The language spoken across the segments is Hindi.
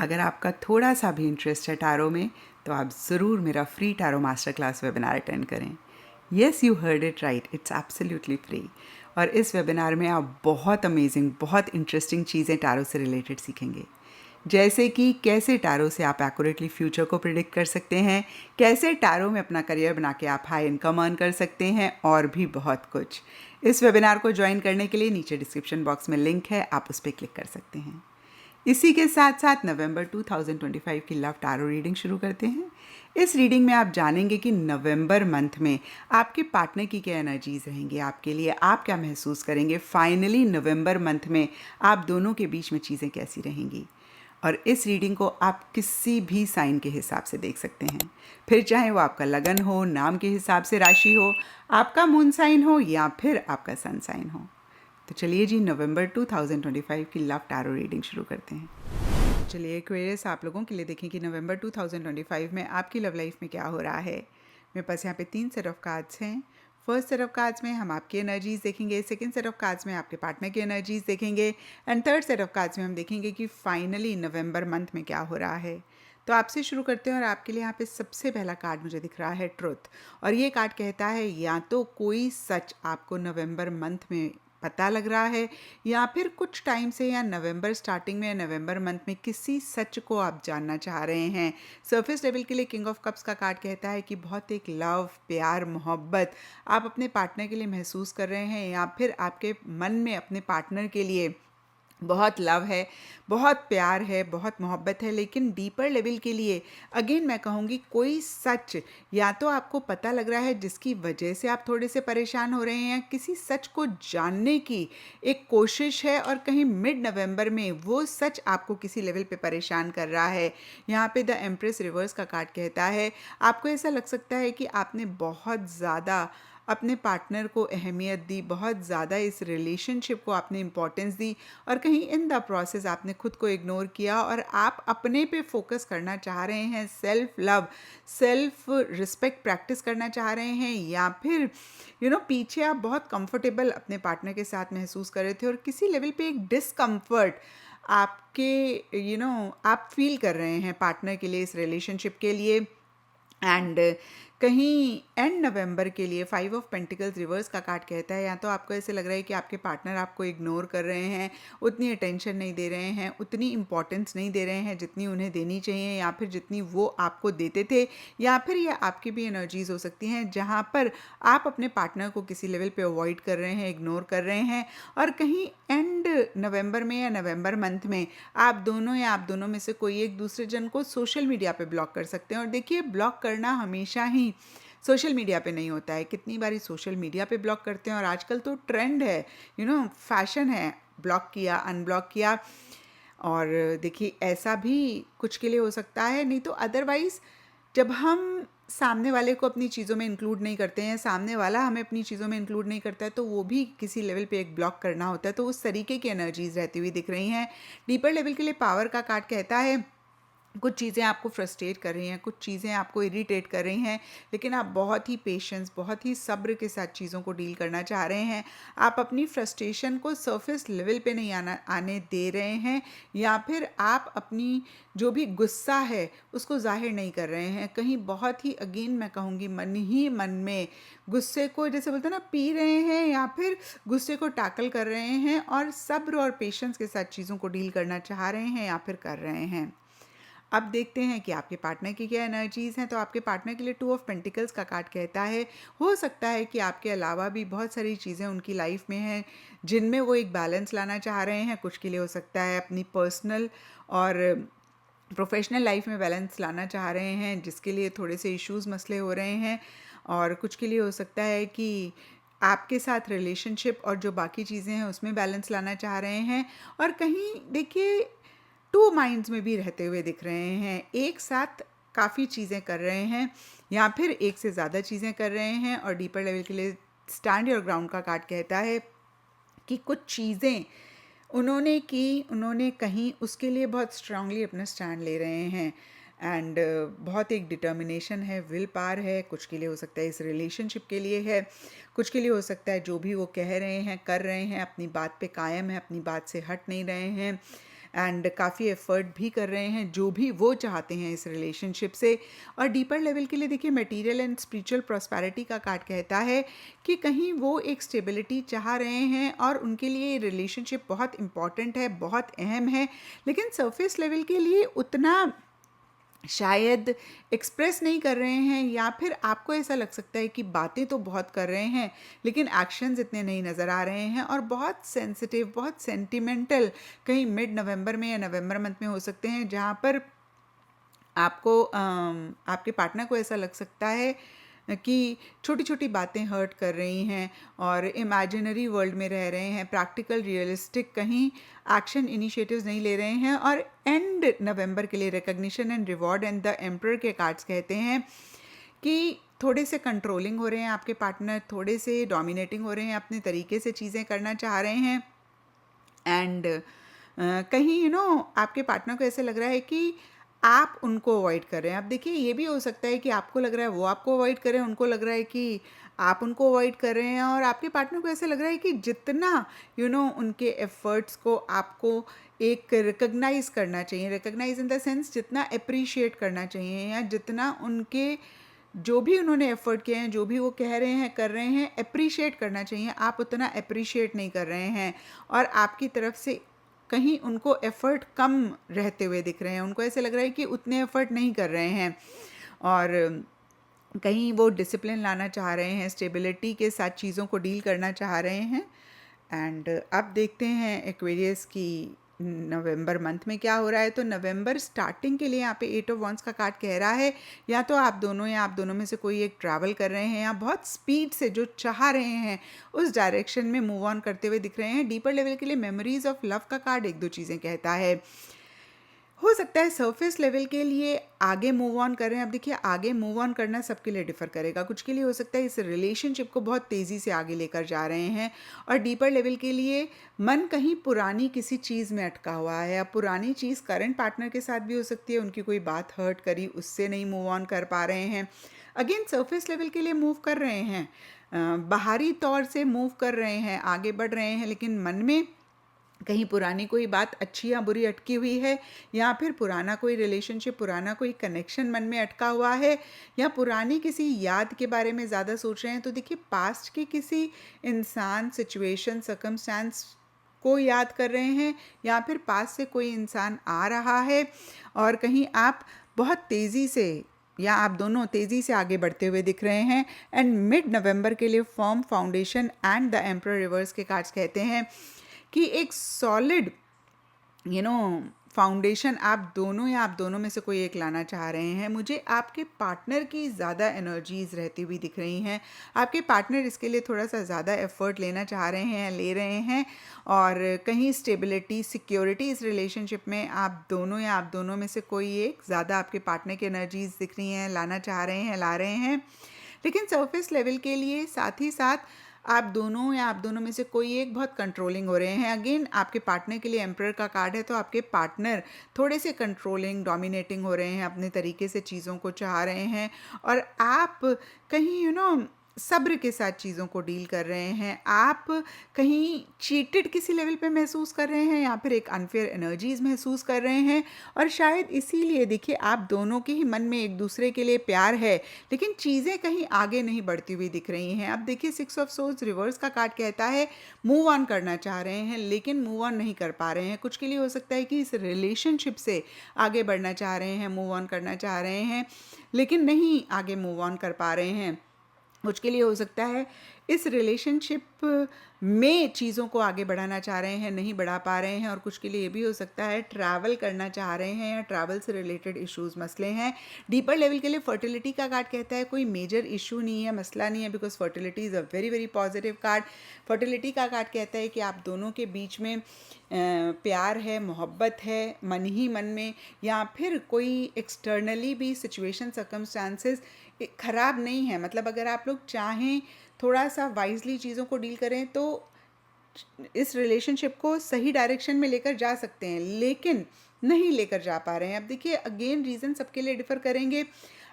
अगर आपका थोड़ा सा भी इंटरेस्ट है टैरो में तो आप ज़रूर मेरा free tarot master class webinar attend करें। Yes, you heard it right, it's absolutely free. और इस वेबिनार में आप बहुत अमेजिंग, बहुत इंटरेस्टिंग चीज़ें टैरो से रिलेटेड सीखेंगे। जैसे कि कैसे टैरो से आप एक्यूरेटली फ्यूचर को प्रिडिक्ट कर सकते हैं, कैसे टैरो में अपना करियर बना के आप हाई इनकम अर्न कर सकते हैं, और भी बहुत कुछ। इस वेबिनार को ज्वाइन करने के लिए नीचे डिस्क्रिप्शन बॉक्स में लिंक है, आप उस पर क्लिक कर सकते हैं। इसी के साथ साथ नवंबर 2025 की लव टैरो रीडिंग शुरू करते हैं। इस रीडिंग में आप जानेंगे कि नवंबर मंथ में आपके पार्टनर की क्या एनर्जीज रहेंगी आपके लिए, आप क्या महसूस करेंगे। फाइनली नवंबर मंथ में आप दोनों के बीच में चीज़ें कैसी रहेंगी। और इस रीडिंग को आप किसी भी साइन के हिसाब से देख सकते हैं, फिर चाहे वो आपका लगन हो, नाम के हिसाब से राशि हो, आपका मून साइन हो या फिर आपका सन साइन हो। तो चलिए जी, नवंबर 2025 की लव टैरो रीडिंग शुरू करते हैं। चलिए एक्वेरियस, आप लोगों के लिए देखें कि नवंबर 2025 में आपकी लव लाइफ में क्या हो रहा है। मेरे पास यहाँ पे 3 सेट ऑफ कार्ड्स हैं। फर्स्ट सेट ऑफ कार्ड्स में हम आपकी एनर्जीज देखेंगे, सेकंड सेट ऑफ कार्ड्स में आपके पार्टनर की एनर्जीज देखेंगे, and third set of cards में हम देखेंगे कि फाइनली नवंबर मंथ में क्या हो रहा है। तो आपसे शुरू करते हैं और आपके लिए यहाँ पे सबसे पहला कार्ड मुझे दिख रहा है ट्रुथ। और ये कार्ड कहता है या तो कोई सच आपको नवंबर मंथ में पता लग रहा है, या फिर कुछ टाइम से या नवंबर स्टार्टिंग में या नवंबर मंथ में किसी सच को आप जानना चाह रहे हैं। सरफेस लेवल के लिए किंग ऑफ कप्स का कार्ड कहता है कि बहुत एक लव, प्यार, मोहब्बत आप अपने पार्टनर के लिए महसूस कर रहे हैं, या फिर आपके मन में अपने पार्टनर के लिए बहुत लव है, बहुत प्यार है, बहुत मोहब्बत है। लेकिन डीपर लेवल के लिए अगेन मैं कहूँगी कोई सच या तो आपको पता लग रहा है जिसकी वजह से आप थोड़े से परेशान हो रहे हैं, किसी सच को जानने की एक कोशिश है, और कहीं मिड नवंबर में वो सच आपको किसी लेवल पे परेशान कर रहा है। यहाँ पे द एम्प्रेस रिवर्स का कार्ड कहता है आपको ऐसा लग सकता है कि आपने बहुत ज़्यादा अपने पार्टनर को अहमियत दी, बहुत ज़्यादा इस रिलेशनशिप को आपने इम्पोर्टेंस दी, और कहीं इन द प्रोसेस आपने खुद को इग्नोर किया और आप अपने पे फोकस करना चाह रहे हैं, self love, self respect practice करना चाह रहे हैं, या फिर पीछे आप बहुत कंफर्टेबल अपने पार्टनर के साथ महसूस कर रहे थे और किसी लेवल पे एक डिसकम्फर्ट आपके आप फील कर रहे हैं पार्टनर के लिए, इस रिलेशनशिप के लिए। एंड कहीं एंड नवंबर के लिए 5 ऑफ पेंटिकल्स रिवर्स का कार्ड कहता है या तो आपको ऐसे लग रहा है कि आपके पार्टनर आपको इग्नोर कर रहे हैं, उतनी अटेंशन नहीं दे रहे हैं, उतनी इंपॉर्टेंस नहीं दे रहे हैं जितनी उन्हें देनी चाहिए, या फिर जितनी वो आपको देते थे, या फिर ये आपकी भी एनर्जीज हो सकती हैं जहाँ पर आप अपने पार्टनर को किसी लेवल पे अवॉइड कर रहे हैं, इग्नोर कर रहे हैं। और कहीं एंड नवंबर में या नवंबर मंथ में आप दोनों या आप दोनों में से कोई एक दूसरे जन को सोशल मीडिया पे ब्लॉक कर सकते हैं। और देखिए, ब्लॉक करना हमेशा ही सोशल मीडिया पे नहीं होता है, कितनी बारी सोशल मीडिया पे ब्लॉक करते हैं, और आजकल तो ट्रेंड है, फैशन है, ब्लॉक किया, अनब्लॉक किया। और देखिए, ऐसा भी कुछ के लिए हो सकता है, नहीं तो अदरवाइज जब हम सामने वाले को अपनी चीज़ों में इंक्लूड नहीं करते हैं, सामने वाला हमें अपनी चीज़ों में इंक्लूड नहीं करता है, तो वो भी किसी लेवल पे एक ब्लॉक करना होता है। तो उस तरीके की एनर्जीज रहती हुई दिख रही हैं। डीपर लेवल के लिए पावर का कार्ड कहता है कुछ चीज़ें आपको फ्रस्ट्रेट कर रही हैं, कुछ चीज़ें आपको इरिटेट कर रही हैं, लेकिन आप बहुत ही पेशेंस, बहुत ही सब्र के साथ चीज़ों को डील करना चाह रहे हैं। आप अपनी फ्रस्ट्रेशन को सरफेस लेवल पे नहीं आने दे रहे हैं, या फिर आप अपनी जो भी गुस्सा है उसको जाहिर नहीं कर रहे हैं। कहीं बहुत ही अगेन मैं कहूँगी मन ही मन में गुस्से को, जैसे बोलते हैं ना, पी रहे हैं, या फिर गुस्से को टैकल कर रहे हैं और सब्र और पेशेंस के साथ चीज़ों को डील करना चाह रहे हैं, या फिर कर रहे हैं। अब देखते हैं कि आपके पार्टनर की क्या एनर्जीज़ हैं। तो आपके पार्टनर के लिए 2 ऑफ पेंटिकल्स का कार्ड कहता है हो सकता है कि आपके अलावा भी बहुत सारी चीज़ें उनकी लाइफ में हैं जिनमें वो एक बैलेंस लाना चाह रहे हैं। कुछ के लिए हो सकता है अपनी पर्सनल और प्रोफेशनल लाइफ में बैलेंस लाना चाह रहे हैं, जिसके लिए थोड़े से इश्यूज़ मसले हो रहे हैं। और कुछ के लिए हो सकता है कि आपके साथ रिलेशनशिप और जो बाकी चीज़ें हैं उसमें बैलेंस लाना चाह रहे हैं। और कहीं देखिए, 2 माइंड्स में भी रहते हुए दिख रहे हैं, एक साथ काफ़ी चीज़ें कर रहे हैं, या फिर एक से ज़्यादा चीज़ें कर रहे हैं। और डीपर लेवल के लिए स्टैंड योर ग्राउंड का कार्ड कहता है कि कुछ चीज़ें उन्होंने की, उन्होंने कहीं उसके लिए बहुत स्ट्रांगली अपना स्टैंड ले रहे हैं। एंड बहुत एक डिटर्मिनेशन है, विल पावर है। कुछ के लिए हो सकता है इस रिलेशनशिप के लिए है, कुछ के लिए हो सकता है जो भी वो कह रहे हैं, कर रहे हैं, अपनी बात पे कायम है, अपनी बात से हट नहीं रहे हैं। एंड काफ़ी एफर्ट भी कर रहे हैं जो भी वो चाहते हैं इस रिलेशनशिप से। और डीपर लेवल के लिए देखिए मटेरियल एंड स्पिरिचुअल प्रॉस्पेरिटी का कार्ड कहता है कि कहीं वो एक स्टेबिलिटी चाह रहे हैं और उनके लिए रिलेशनशिप बहुत इंपॉर्टेंट है, बहुत अहम है, लेकिन सरफेस लेवल के लिए उतना शायद एक्सप्रेस नहीं कर रहे हैं, या फिर आपको ऐसा लग सकता है कि बातें तो बहुत कर रहे हैं लेकिन एक्शंस इतने नहीं नज़र आ रहे हैं, और बहुत सेंसिटिव, बहुत सेंटिमेंटल कहीं मिड नवंबर में या नवंबर मंथ में हो सकते हैं, जहाँ पर आपको आपके पार्टनर को ऐसा लग सकता है कि छोटी छोटी बातें हर्ट कर रही हैं और इमेजिनरी वर्ल्ड में रह रहे हैं, प्रैक्टिकल रियलिस्टिक कहीं एक्शन इनिशिएटिव्स नहीं ले रहे हैं। और एंड नवंबर के लिए recognition and reward and the emperor के कार्ड्स कहते हैं कि थोड़े से कंट्रोलिंग हो रहे हैं आपके पार्टनर, थोड़े से डोमिनेटिंग हो रहे हैं, अपने तरीके से चीज़ें करना चाह रहे हैं, एंड कहीं आपके पार्टनर को ऐसे लग रहा है कि आप उनको अवॉइड कर रहे हैं। अब देखिए ये भी हो सकता है कि आपको लग रहा है वो आपको अवॉइड कर रहे हैं, उनको लग रहा है कि आप उनको अवॉइड कर रहे हैं, और आपके पार्टनर को ऐसे लग रहा है कि जितना उनके एफर्ट्स को आपको एक रिकग्नाइज करना चाहिए, रिकग्नाइज इन द सेंस जितना अप्रिशिएट करना चाहिए, या जितना उनके जो भी उन्होंने एफर्ट किए हैं, जो भी वो कह रहे हैं कर रहे हैं, अप्रिशिएट करना चाहिए, आप उतना अप्रिशिएट नहीं कर रहे हैं, और आपकी तरफ से कहीं उनको एफ़र्ट कम रहते हुए दिख रहे हैं, उनको ऐसे लग रहा है कि उतने एफ़र्ट नहीं कर रहे हैं, और कहीं वो डिसिप्लिन लाना चाह रहे हैं, स्टेबिलिटी के साथ चीज़ों को डील करना चाह रहे हैं। एंड अब देखते हैं एक्वेरियस की नवंबर मंथ में क्या हो रहा है। तो नवंबर स्टार्टिंग के लिए यहाँ पे 8 ऑफ वॉन्ड्स का कार्ड कह रहा है या तो आप दोनों या आप दोनों में से कोई एक ट्रैवल कर रहे हैं, या बहुत स्पीड से जो चाह रहे हैं उस डायरेक्शन में मूव ऑन करते हुए दिख रहे हैं। डीपर लेवल के लिए मेमोरीज ऑफ लव का कार्ड एक दो चीज़ें कहता है। हो सकता है सरफेस लेवल के लिए आगे मूव ऑन कर रहे हैं। अब देखिए आगे मूव ऑन करना सबके लिए डिफ़र करेगा, कुछ के लिए हो सकता है इस रिलेशनशिप को बहुत तेज़ी से आगे लेकर जा रहे हैं, और डीपर लेवल के लिए मन कहीं पुरानी किसी चीज़ में अटका हुआ है, या पुरानी चीज़ करंट पार्टनर के साथ भी हो सकती है, उनकी कोई बात हर्ट करी उससे नहीं मूव ऑन कर पा रहे हैं। अगेन सरफेस लेवल के लिए मूव कर रहे हैं, बाहरी तौर से मूव कर रहे हैं, आगे बढ़ रहे हैं, लेकिन मन में कहीं पुरानी कोई बात अच्छी या बुरी अटकी हुई है, या फिर पुराना कोई रिलेशनशिप, पुराना कोई कनेक्शन मन में अटका हुआ है, या पुरानी किसी याद के बारे में ज़्यादा सोच रहे हैं। तो देखिए पास्ट के किसी इंसान, सिचुएशन, सर्कमस्टांस को याद कर रहे हैं, या फिर पास से कोई इंसान आ रहा है और कहीं आप बहुत तेज़ी से या आप दोनों तेज़ी से आगे बढ़ते हुए दिख रहे हैं। एंड मिड नवंबर के लिए firm, foundation and the emperor reverse के कार्ड्स कहते हैं कि एक सॉलिड फाउंडेशन आप दोनों या आप दोनों में से कोई एक लाना चाह रहे हैं। मुझे आपके पार्टनर की ज़्यादा एनर्जीज़ रहती हुई दिख रही हैं, आपके पार्टनर इसके लिए थोड़ा सा ज़्यादा एफर्ट लेना चाह रहे हैं, ले रहे हैं, और कहीं स्टेबिलिटी, सिक्योरिटी इस रिलेशनशिप में आप दोनों या आप दोनों में से कोई एक ज़्यादा आपके पार्टनर की एनर्जीज़ दिख रही हैं, लाना चाह रहे हैं, ला रहे हैं। लेकिन सरफेस लेवल के लिए साथ ही साथ आप दोनों या आप दोनों में से कोई एक बहुत कंट्रोलिंग हो रहे हैं। अगेन आपके पार्टनर के लिए एम्परर का कार्ड है, तो आपके पार्टनर थोड़े से कंट्रोलिंग, डोमिनेटिंग हो रहे हैं, अपने तरीके से चीज़ों को चाह रहे हैं, और आप कहीं सब्र के साथ चीज़ों को डील कर रहे हैं। आप कहीं चीटेड किसी लेवल पे महसूस कर रहे हैं, या फिर एक अनफेयर एनर्जीज महसूस कर रहे हैं, और शायद इसीलिए देखिए आप दोनों के ही मन में एक दूसरे के लिए प्यार है, लेकिन चीज़ें कहीं आगे नहीं बढ़ती हुई दिख रही हैं। अब देखिए 6 ऑफ सोर्ड्स रिवर्स का कार्ड कहता है मूव ऑन करना चाह रहे हैं, लेकिन मूव ऑन नहीं कर पा रहे हैं। कुछ के लिए हो सकता है कि इस रिलेशनशिप से आगे बढ़ना चाह रहे हैं, मूव ऑन करना चाह रहे हैं, लेकिन नहीं आगे मूव ऑन कर पा रहे हैं। कुछ के लिए हो सकता है इस रिलेशनशिप में चीज़ों को आगे बढ़ाना चाह रहे हैं, नहीं बढ़ा पा रहे हैं, और कुछ के लिए ये भी हो सकता है ट्रैवल करना चाह रहे हैं, या ट्रैवल से रिलेटेड इश्यूज, मसले हैं। डीपर लेवल के लिए फर्टिलिटी का कार्ड कहता है कोई मेजर इशू नहीं है, मसला नहीं है, because fertility is a very very positive card. Fertility का कार्ड कहता है कि आप दोनों के बीच में प्यार है, मोहब्बत है, मन ही मन में, या फिर कोई एक्सटर्नली भी सिचुएशन, सर्कमस्टांसेस ख़राब नहीं है। मतलब अगर आप लोग चाहें थोड़ा सा वाइजली चीज़ों को डील करें तो इस रिलेशनशिप को सही डायरेक्शन में लेकर जा सकते हैं, लेकिन नहीं लेकर जा पा रहे हैं। अब देखिए अगेन रीज़न सबके लिए डिफ़र करेंगे।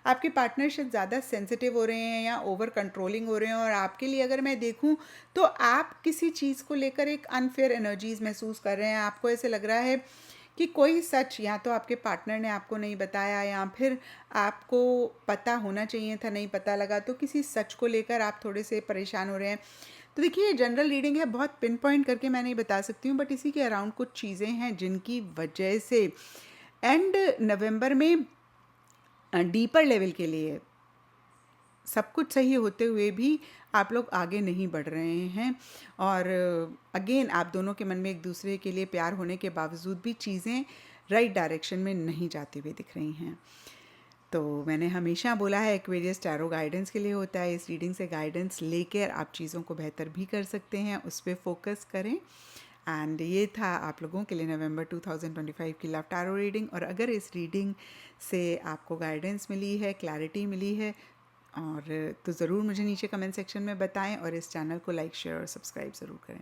आपके पार्टनर शायद ज़्यादा सेंसिटिव हो रहे हैं या ओवर कंट्रोलिंग हो रहे हैं, और आपके लिए अगर मैं देखूं तो आप किसी चीज़ को लेकर एक अनफेयर एनर्जीज महसूस कर रहे हैं। आपको ऐसे लग रहा है कि कोई सच या तो आपके पार्टनर ने आपको नहीं बताया या फिर आपको पता होना चाहिए था, नहीं पता लगा, तो किसी सच को लेकर आप थोड़े से परेशान हो रहे हैं। तो देखिए, ये जनरल रीडिंग है, बहुत पिन पॉइंट करके मैं नहीं बता सकती हूँ, बट इसी के अराउंड कुछ चीज़ें हैं जिनकी वजह से एंड नवंबर में डीपर लेवल के लिए सब कुछ सही होते हुए भी आप लोग आगे नहीं बढ़ रहे हैं। और अगेन आप दोनों के मन में एक दूसरे के लिए प्यार होने के बावजूद भी चीज़ें राइट डायरेक्शन में नहीं जाती हुई दिख रही हैं। तो मैंने हमेशा बोला है, एक्वेरियस टैरो गाइडेंस के लिए होता है। इस रीडिंग से गाइडेंस लेकर आप चीज़ों को बेहतर भी कर सकते हैं, उस पर फोकस करें। एंड ये था आप लोगों के लिए नवंबर 2025 की लव टैरो रीडिंग। और अगर इस रीडिंग से आपको गाइडेंस मिली है, क्लैरिटी मिली है, और तो ज़रूर मुझे नीचे कमेंट सेक्शन में बताएं, और इस चैनल को लाइक, शेयर और सब्सक्राइब ज़रूर करें।